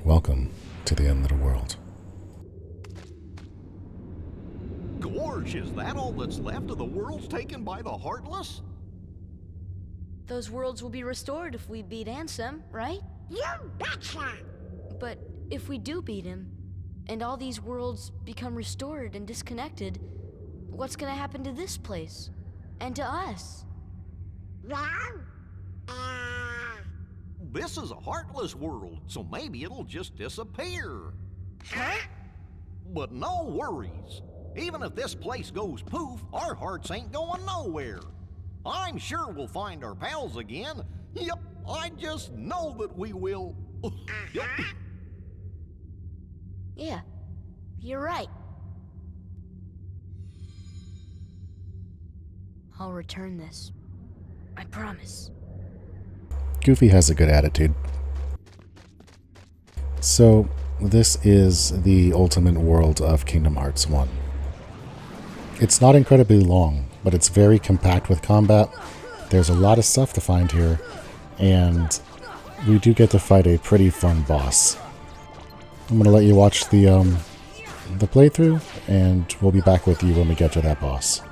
Welcome to the end of the world. Gorge, is that all that's left of the worlds taken by the Heartless? Those worlds will be restored if we beat Ansem, right? You betcha! But if we do beat him, and all these worlds become restored and disconnected, what's gonna happen to this place? And to us? Well, This is a Heartless world, so maybe it'll just disappear. huh? But no worries. Even if this place goes poof, our hearts ain't going nowhere. I'm sure we'll find our pals again. Yep, I just know that we will. Yep. Yeah, you're right. I'll return this. I promise. Goofy has a good attitude. So, this is the ultimate world of Kingdom Hearts 1. It's not incredibly long, but it's very compact with combat. There's a lot of stuff to find here, and we do get to fight a pretty fun boss. I'm going to let you watch the playthrough, and we'll be back with you when we get to that boss.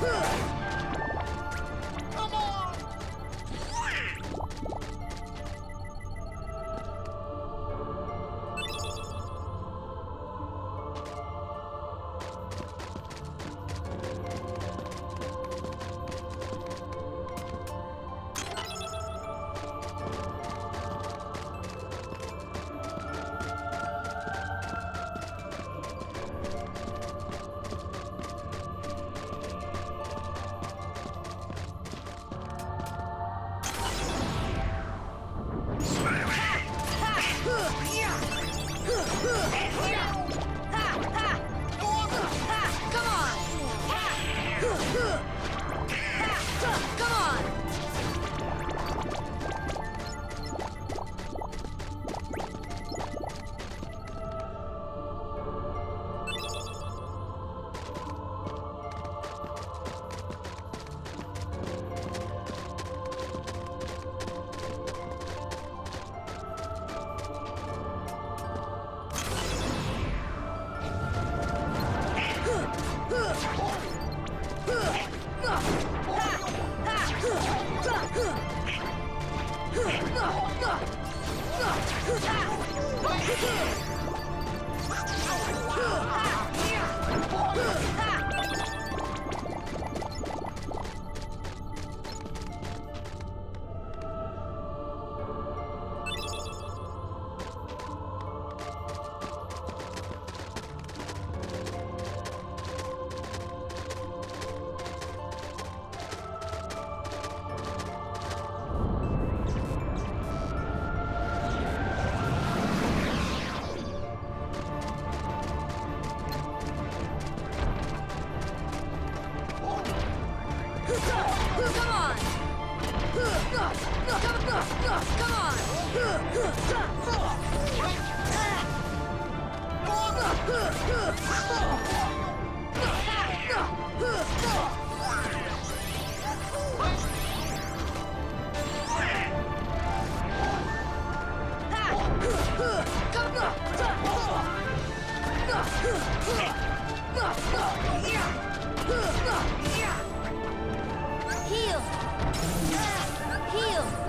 Come on! Heal! Heal!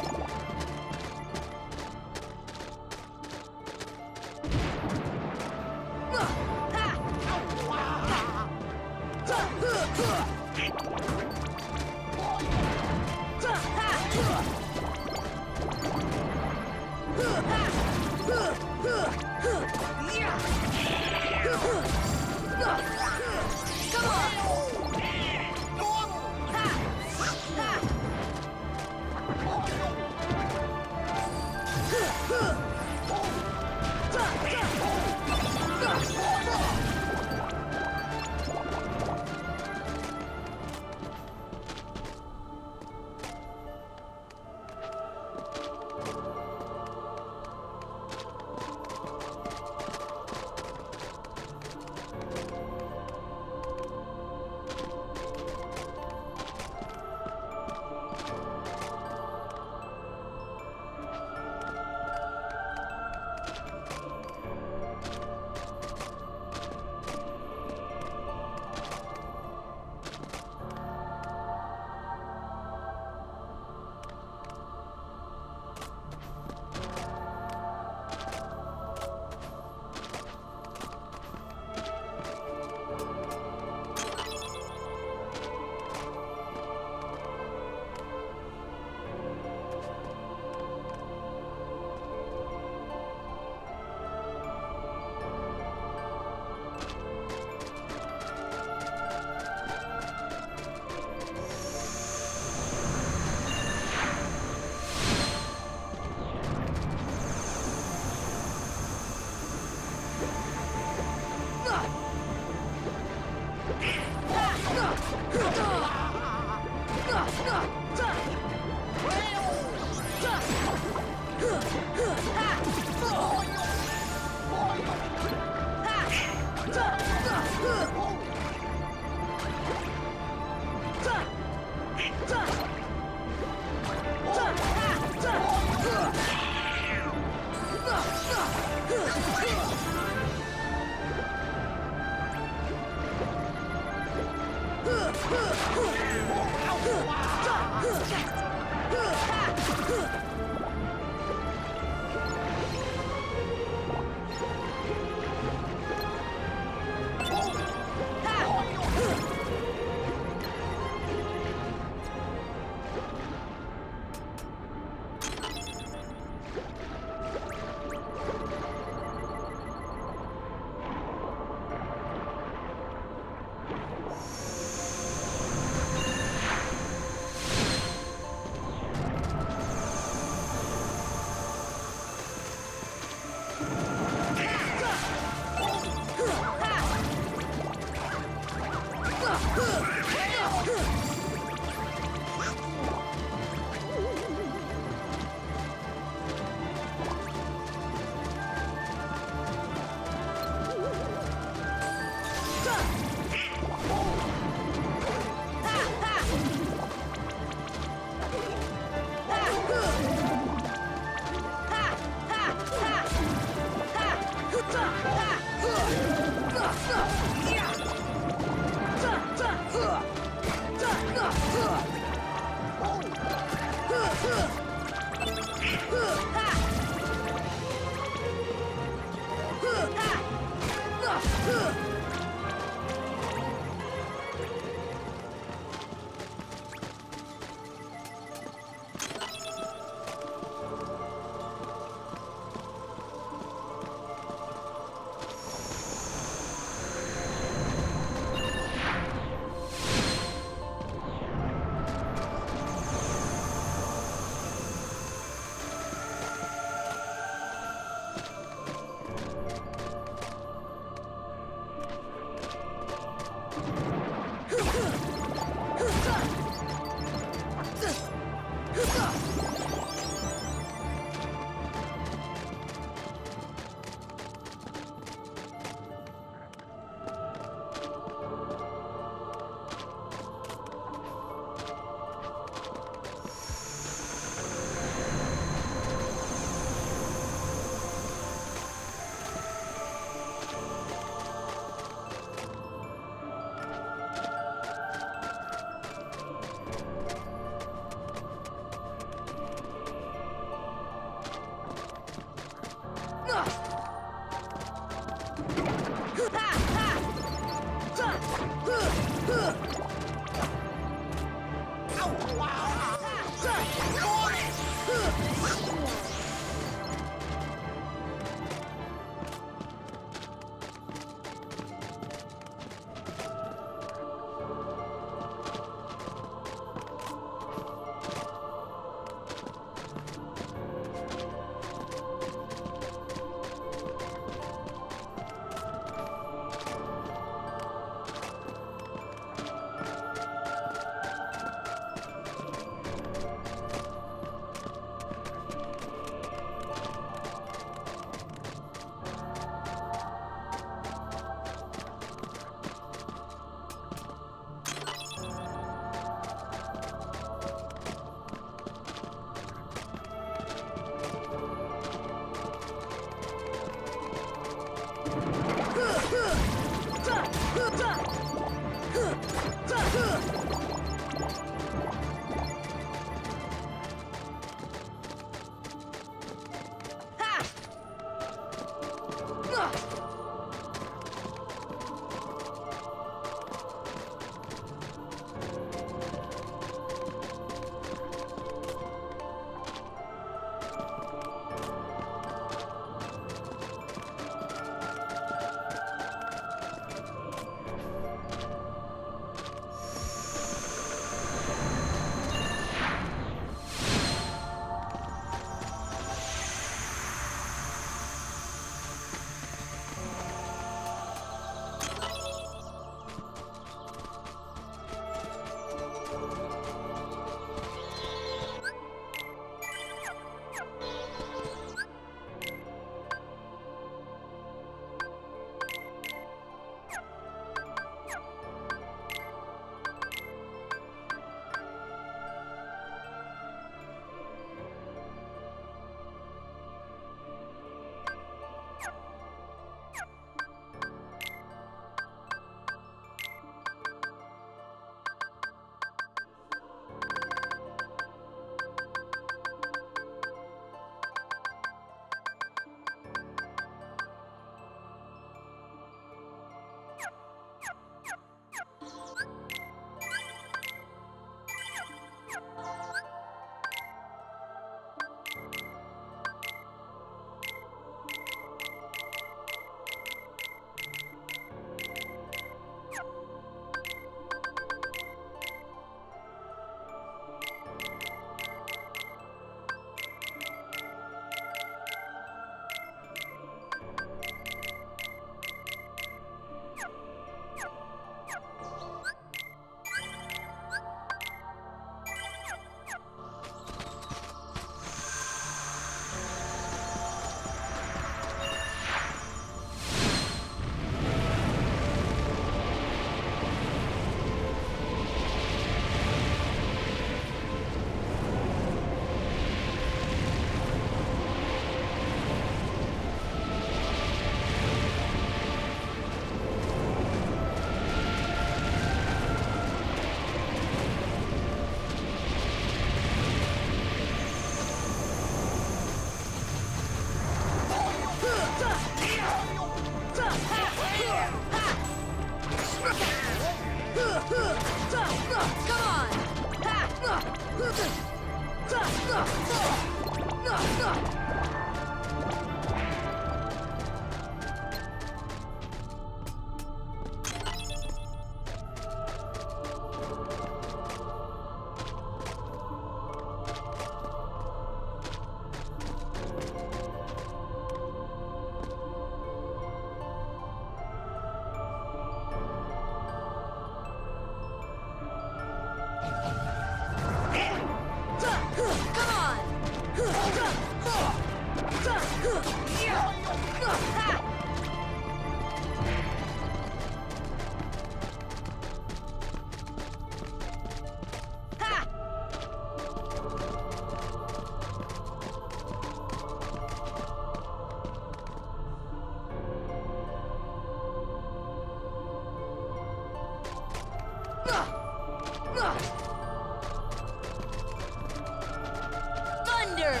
Thunder!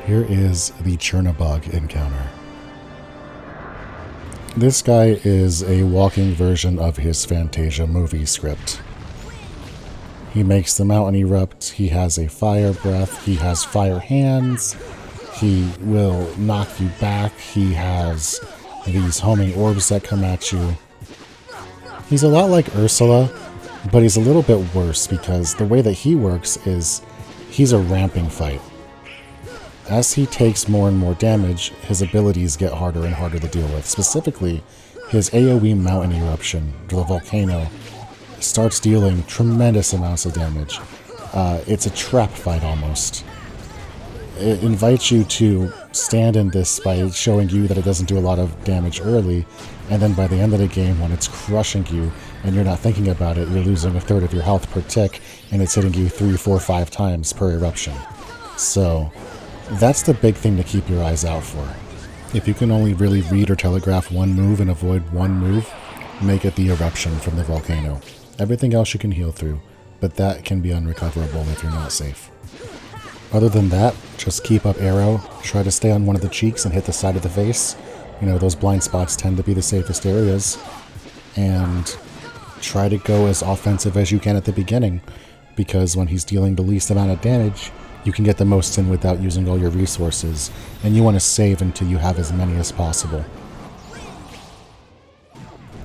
Here is the Chernobog encounter. This guy is a walking version of his Fantasia movie script. He makes the mountain erupt, he has a fire breath, he has fire hands, he will knock you back, he has these homing orbs that come at you. He's a lot like Ursula, but he's a little bit worse because the way that he works is he's a ramping fight. As he takes more and more damage, his abilities get harder and harder to deal with. Specifically, his AoE mountain eruption, the volcano, starts dealing tremendous amounts of damage. It's a trap fight almost. It invites you to stand in this by showing you that it doesn't do a lot of damage early, and then by the end of the game, when it's crushing you and you're not thinking about it, you're losing a third of your health per tick, and it's hitting you 3, 4, 5 times per eruption. So that's the big thing to keep your eyes out for. If you can only really read or telegraph one move and avoid one move, make it the eruption from the volcano. Everything else you can heal through, but that can be unrecoverable if you're not safe. Other than that, just keep up arrow, try to stay on one of the cheeks and hit the side of the face. You know, those blind spots tend to be the safest areas. And try to go as offensive as you can at the beginning, because when he's dealing the least amount of damage, you can get the most in without using all your resources, and you want to save until you have as many as possible.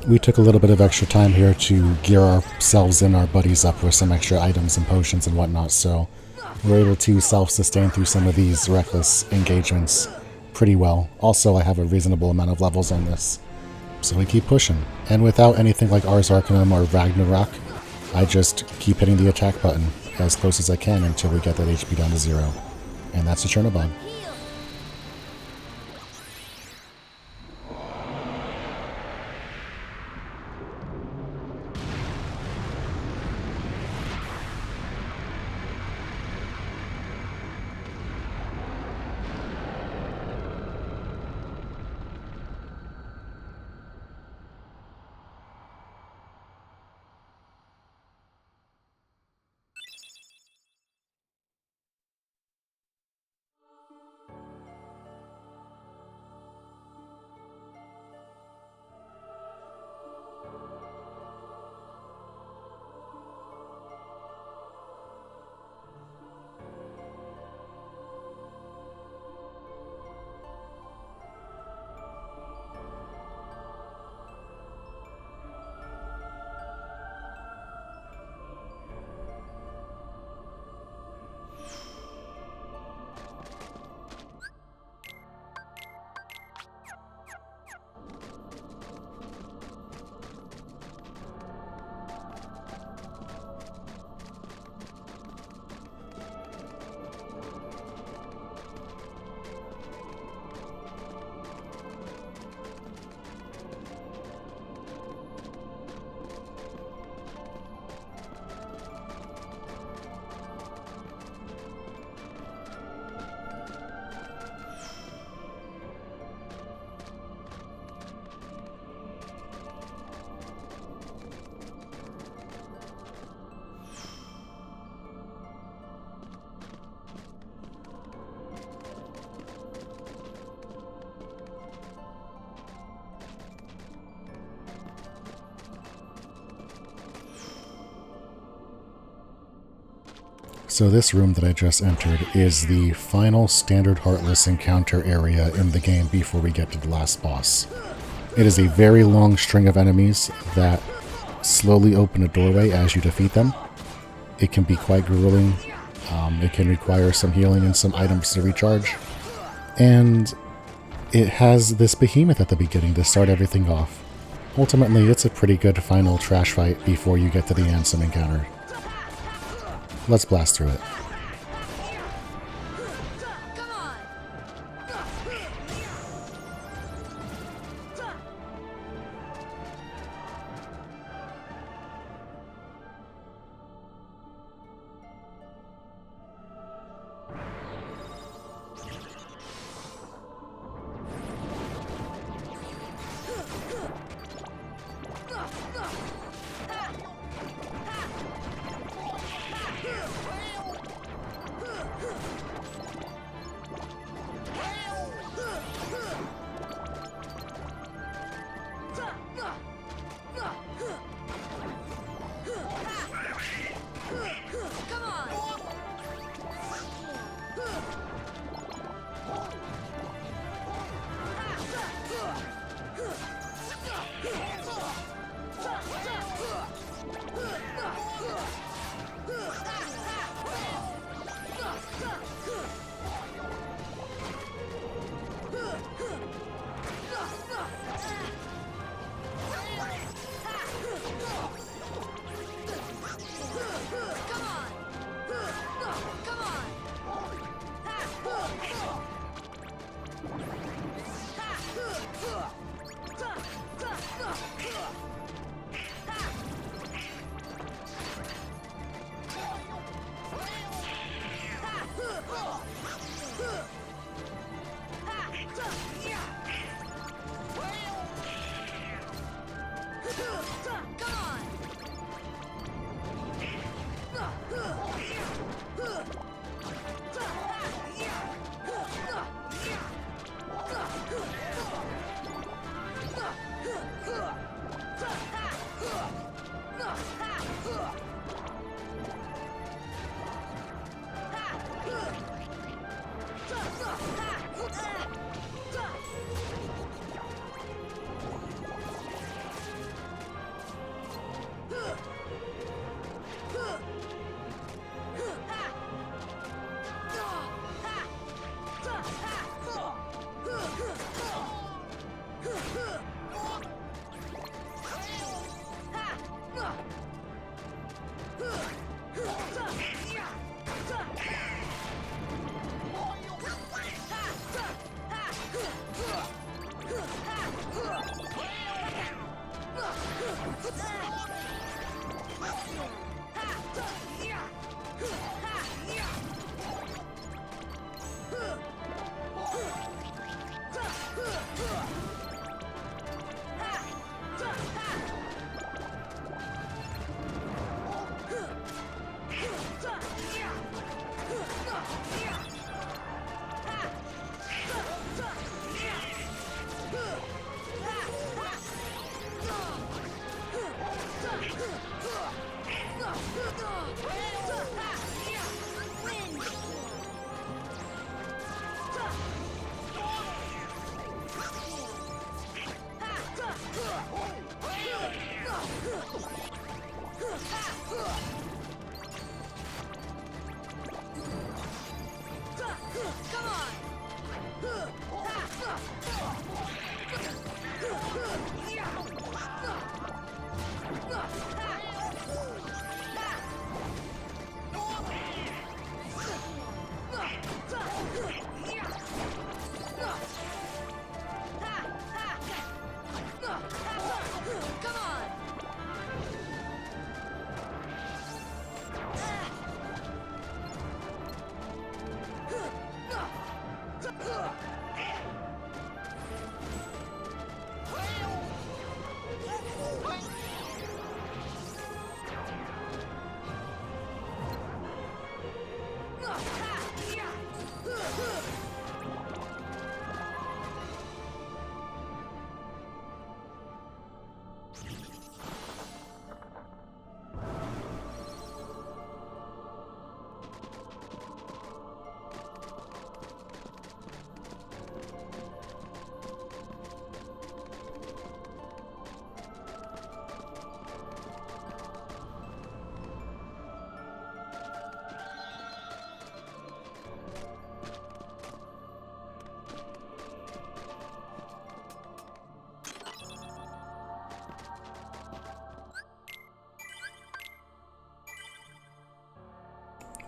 We took a little bit of extra time here to gear ourselves and our buddies up with some extra items and potions and whatnot, so we're able to self-sustain through some of these reckless engagements pretty well. Also, I have a reasonable amount of levels on this, So we keep pushing. And without anything like Ars Arcanum or Ragnarok, I just keep hitting the attack button as close as I can until we get that HP down to 0. And that's a Chernobog. So this room that I just entered is the final standard Heartless encounter area in the game before we get to the last boss. It is a very long string of enemies that slowly open a doorway as you defeat them. It can be quite grueling. It can require some healing and some items to recharge. And it has this behemoth at the beginning to start everything off. Ultimately, it's a pretty good final trash fight before you get to the Ansem encounter. Let's blast through it.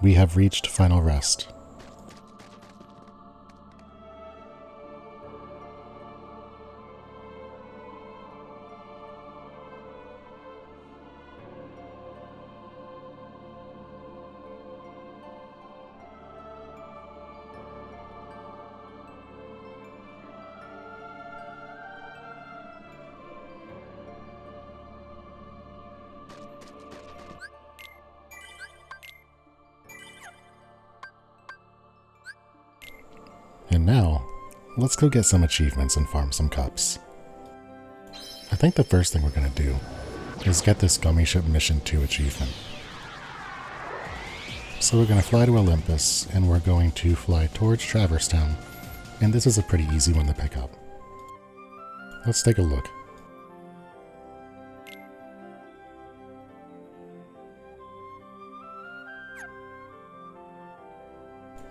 We have reached final rest. And now, let's go get some achievements and farm some cups. I think the first thing we're going to do is get this Gummy Ship Mission 2 achievement. So we're going to fly to Olympus, and we're going to fly towards Traverse Town, and this is a pretty easy one to pick up. Let's take a look.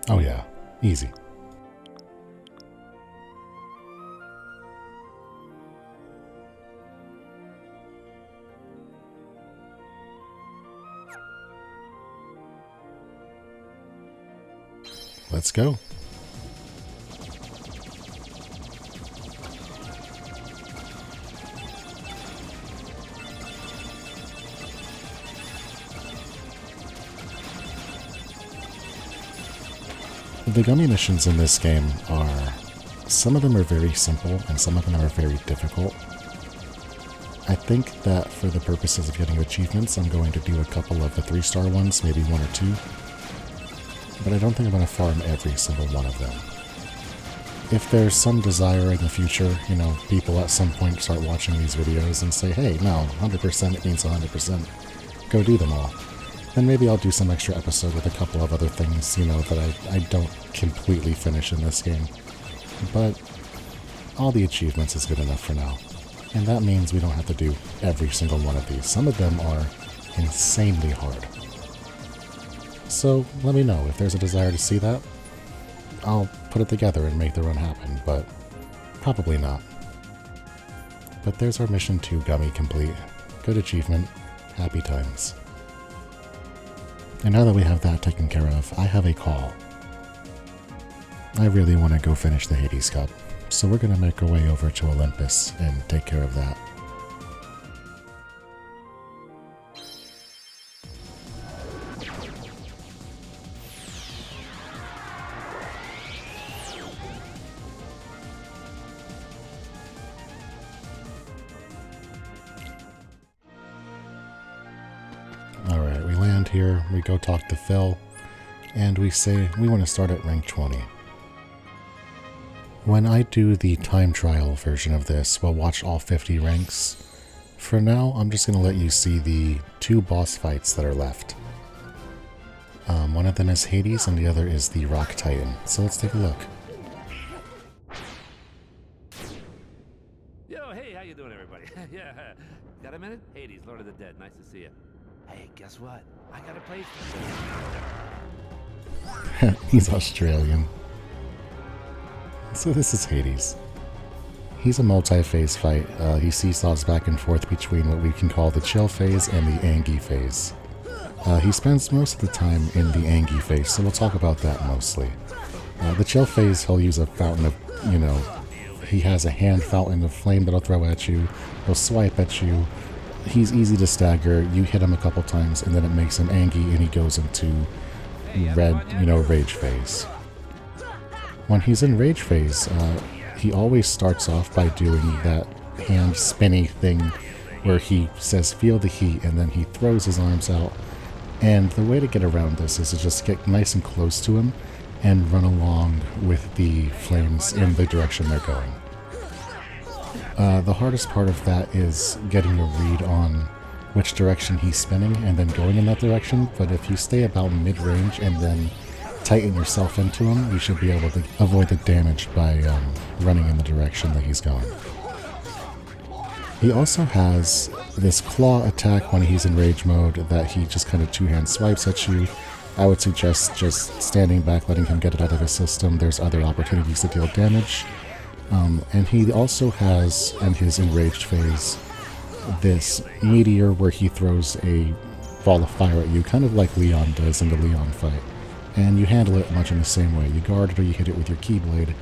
Oh yeah, easy. Let's go. The gummy missions in this game are, some of them are very simple and some of them are very difficult. I think that for the purposes of getting achievements, I'm going to do a couple of the 3-star ones, maybe 1 or 2. But I don't think I'm going to farm every single one of them. If there's some desire in the future, you know, people at some point start watching these videos and say, hey, no, 100% it means 100%, go do them all. Then maybe I'll do some extra episode with a couple of other things, you know, that I don't completely finish in this game. But all the achievements is good enough for now. And that means we don't have to do every single one of these. Some of them are insanely hard. So let me know if there's a desire to see that. I'll put it together and make the run happen, but probably not. But there's our mission 2 gummy complete. Good achievement. Happy times. And now that we have that taken care of, I have a call. I really want to go finish the Hades Cup. So we're going to make our way over to Olympus and take care of that. Alright, we land here, we go talk to Phil, and we say we want to start at rank 20. When I do the time trial version of this, we'll watch all 50 ranks. For now, I'm just going to let you see the 2 boss fights that are left. One of them is Hades and the other is the Rock Titan, so let's take a look. Yo, hey, how you doing, everybody? Yeah, got a minute? Hades, Lord of the Dead, nice to see you. Hey, guess what? I got a place for you. He's Australian. So this is Hades. He's a multi-phase fight. He seesaws back and forth between what we can call the chill phase and the Angie phase. He spends most of the time in the Angie phase, so we'll talk about that mostly. The chill phase, he'll use a fountain of, he has a hand fountain of flame that'll throw at you. He'll swipe at you. He's easy to stagger. You hit him a couple times, and then it makes him Angie, and he goes into red, rage phase. When he's in rage phase, he always starts off by doing that hand spinny thing where he says, "Feel the heat," and then he throws his arms out. And the way to get around this is to just get nice and close to him and run along with the flames in the direction they're going. The hardest part of that is getting a read on which direction he's spinning and then going in that direction, but if you stay about mid-range and then tighten yourself into him, you should be able to avoid the damage by running in the direction that he's going. He also has this claw attack when he's in rage mode that he just kind of two-hand swipes at you. I would suggest just standing back, letting him get it out of his system. There's other opportunities to deal damage. And he also has, in his enraged phase, this meteor where he throws a ball of fire at you, kind of like Leon does in the Leon fight. And you handle it much in the same way. You guard it or you hit it with your Keyblade,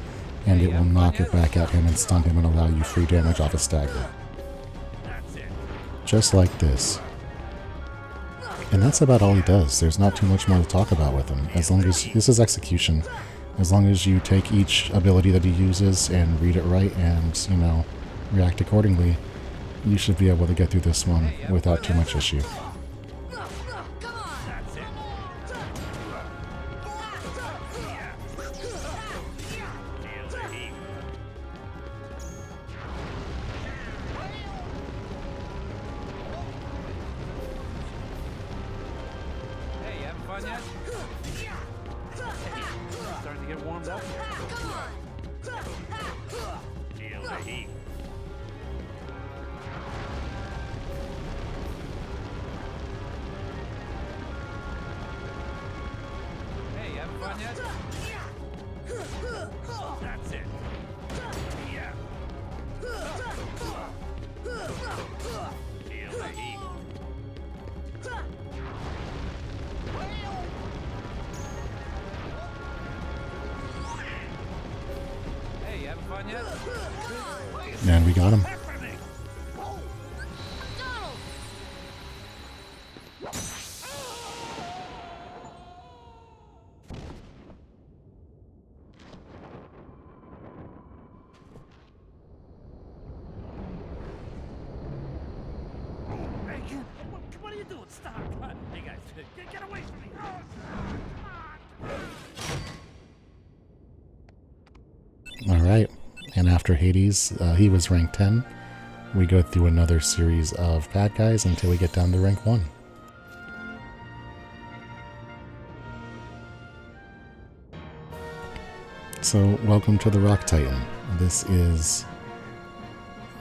and it will knock it back at him and stun him and allow you free damage off a stagger. Just like this. And that's about all he does. There's not too much more to talk about with him. As long as this is execution. As long as you take each ability that he uses and read it right and, react accordingly, you should be able to get through this one without too much issue. Starting to get warmed up. Feel the heat. Hey, you having fun yet? That's it. Yeah. Feel the heat. Fun yet? And we got him. Hey, what are you doing? Stop! Hey guys, get away from me! Alright, and after Hades, he was rank 10. We go through another series of bad guys until we get down to rank 1. So, welcome to the Rock Titan. This is,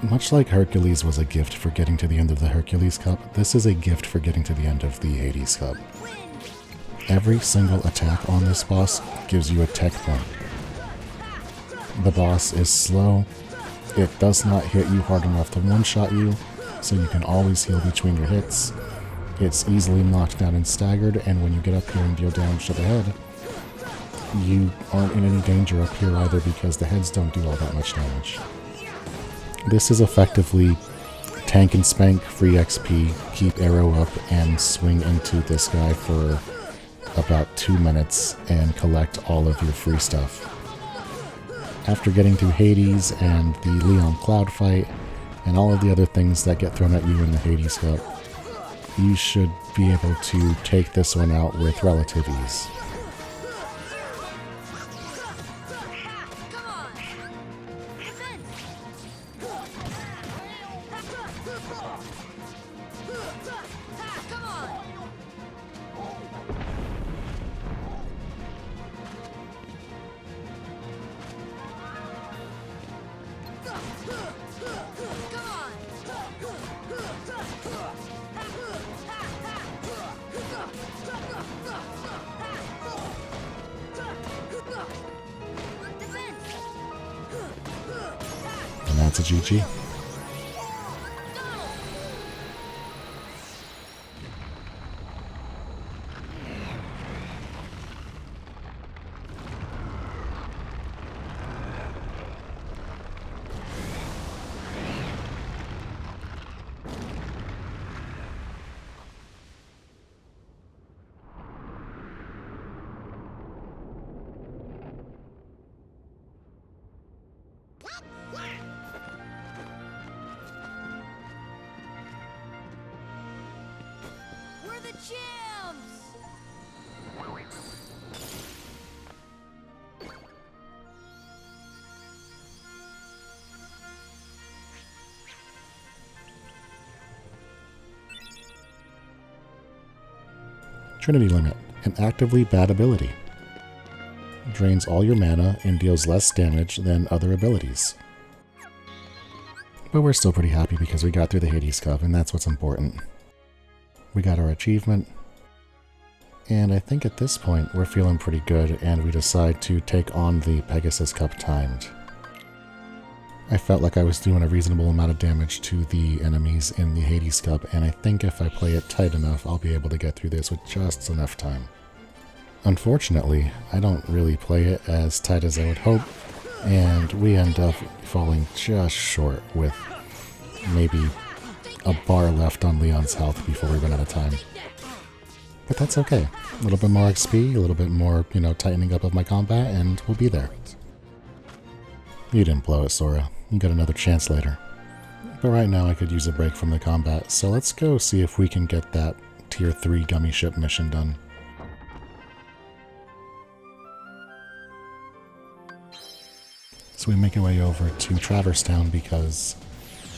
much like Hercules was a gift for getting to the end of the Hercules Cup, this is a gift for getting to the end of the Hades Cup. Every single attack on this boss gives you a tech point. The boss is slow, it does not hit you hard enough to one-shot you, so you can always heal between your hits. It's easily knocked down and staggered, and when you get up here and deal damage to the head, you aren't in any danger up here either because the heads don't do all that much damage. This is effectively tank and spank, free XP, keep arrow up, and swing into this guy for about 2 minutes and collect all of your free stuff. After getting through Hades and the Leon Cloud fight, and all of the other things that get thrown at you in the Hades Cup, you should be able to take this one out with relative ease. And that's a GG. We're the champs! Trinity Limit, an actively bad ability. Drains all your mana and deals less damage than other abilities. But we're still pretty happy because we got through the Hades Cup, and that's what's important. We got our achievement, and I think at this point we're feeling pretty good, and we decide to take on the Pegasus Cup timed. I felt like I was doing a reasonable amount of damage to the enemies in the Hades Cup, and I think if I play it tight enough, I'll be able to get through this with just enough time. Unfortunately, I don't really play it as tight as I would hope, and we end up falling just short with maybe a bar left on Leon's health before we run out of time. But that's okay. A little bit more XP, a little bit more, tightening up of my combat, and we'll be there. You didn't blow it, Sora. You got another chance later. But right now I could use a break from the combat, so let's go see if we can get that Tier 3 Gummy Ship mission done. So we make our way over to Traverse Town because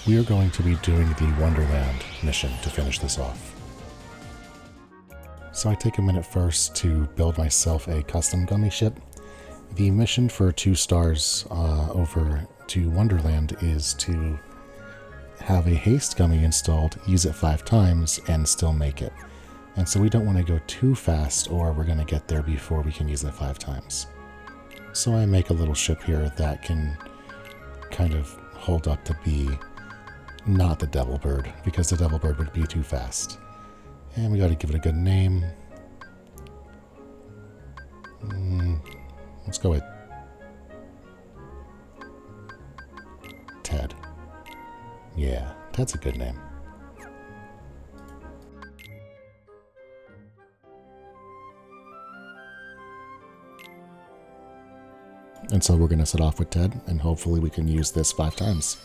we are going to be doing the Wonderland mission to finish this off. So I take a minute first to build myself a custom gummy ship. The mission for 2 stars over to Wonderland is to have a haste gummy installed, use it 5 times, and still make it. And so we don't want to go too fast or we're going to get there before we can use it 5 times. So I make a little ship here that can kind of hold up to be not the Devil Bird, because the Devil Bird would be too fast. And we got to give it a good name. Let's go with Ted. Yeah, Ted's a good name. And so we're going to set off with Ted, and hopefully we can use this 5 times.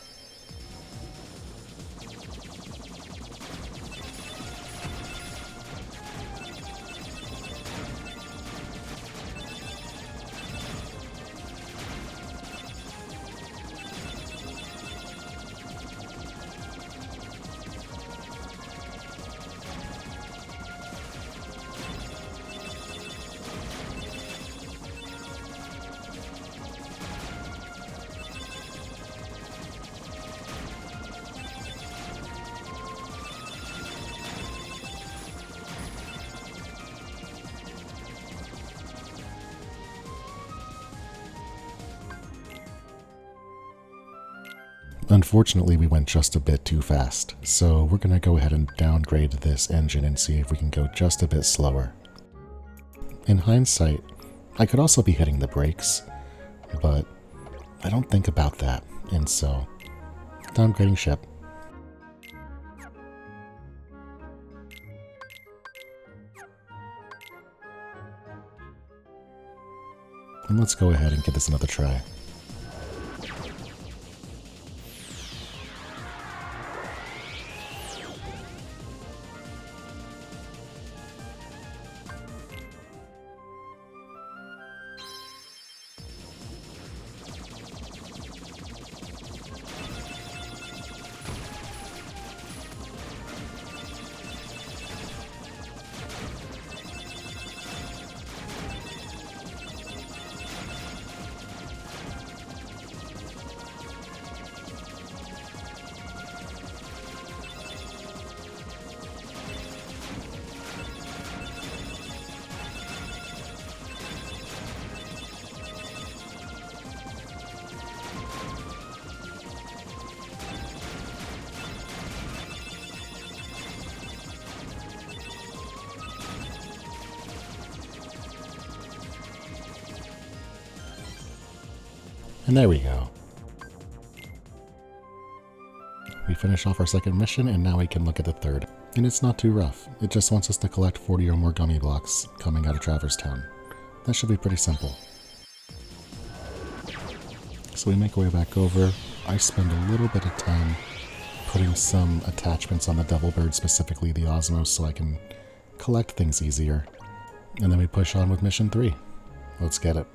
Unfortunately, we went just a bit too fast, so we're going to go ahead and downgrade this engine and see if we can go just a bit slower. In hindsight, I could also be hitting the brakes, but I don't think about that, and so downgrading ship. And let's go ahead and give this another try. And there we go. We finish off our second mission, and now we can look at the third. And it's not too rough. It just wants us to collect 40 or more gummy blocks coming out of Traverse Town. That should be pretty simple. So we make our way back over. I spend a little bit of time putting some attachments on the Devil Bird, specifically the Osmos, so I can collect things easier. And then we push on with mission 3. Let's get it.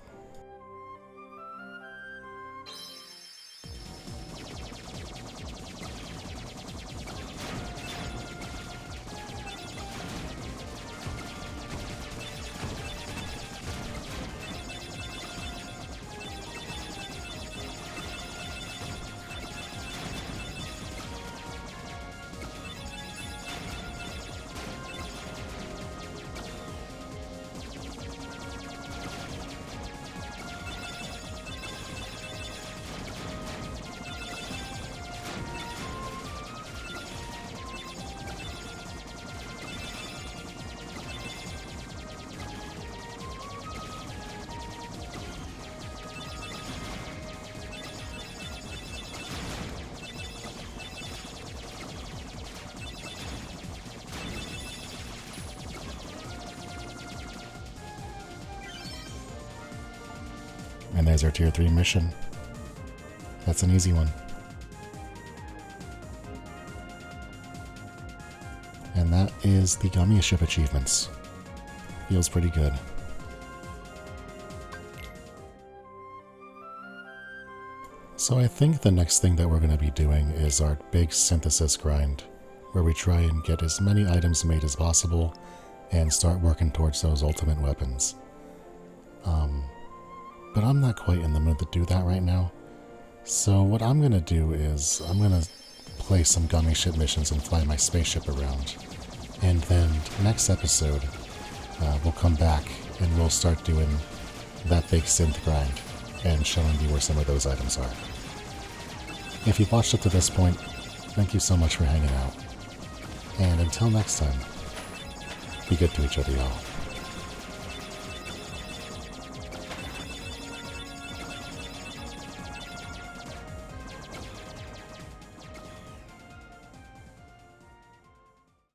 And there's our tier 3 mission. That's an easy one. And that is the Gummy Ship achievements. Feels pretty good. So I think the next thing that we're going to be doing is our big synthesis grind, where we try and get as many items made as possible and start working towards those ultimate weapons. But I'm not quite in the mood to do that right now. So what I'm going to do is I'm going to play some Gummy Ship missions and fly my spaceship around. And then next episode, we'll come back and we'll start doing that big synth grind and showing you where some of those items are. If you've watched up to this point, thank you so much for hanging out. And until next time, be good to each other, y'all.